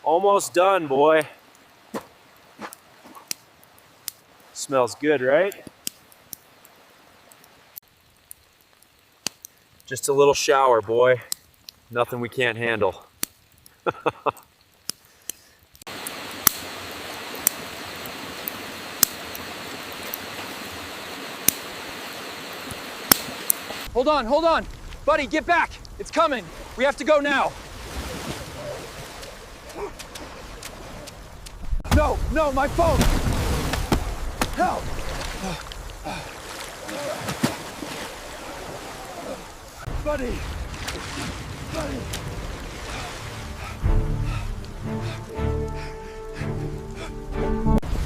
Almost done, boy. Smells good, right? Just a little shower, boy. Nothing we can't handle. Hold on. Buddy, get back. It's coming. We have to go now. No, my phone. Help. Buddy.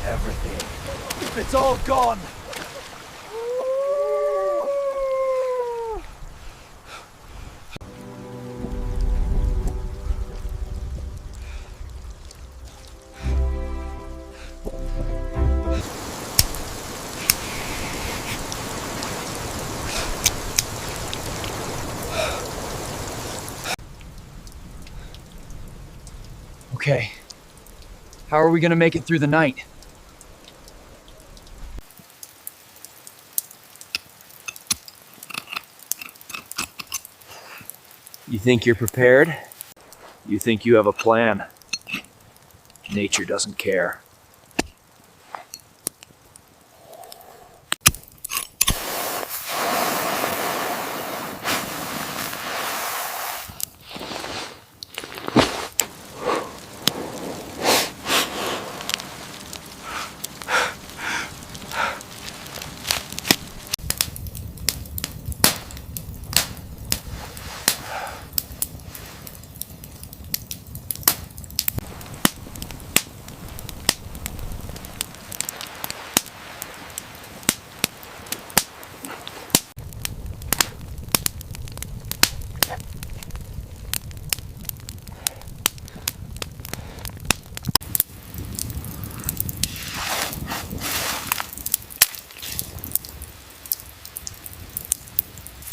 Everything. It's all gone. Okay. How are we gonna make it through the night? You think you're prepared? You think you have a plan? Nature doesn't care.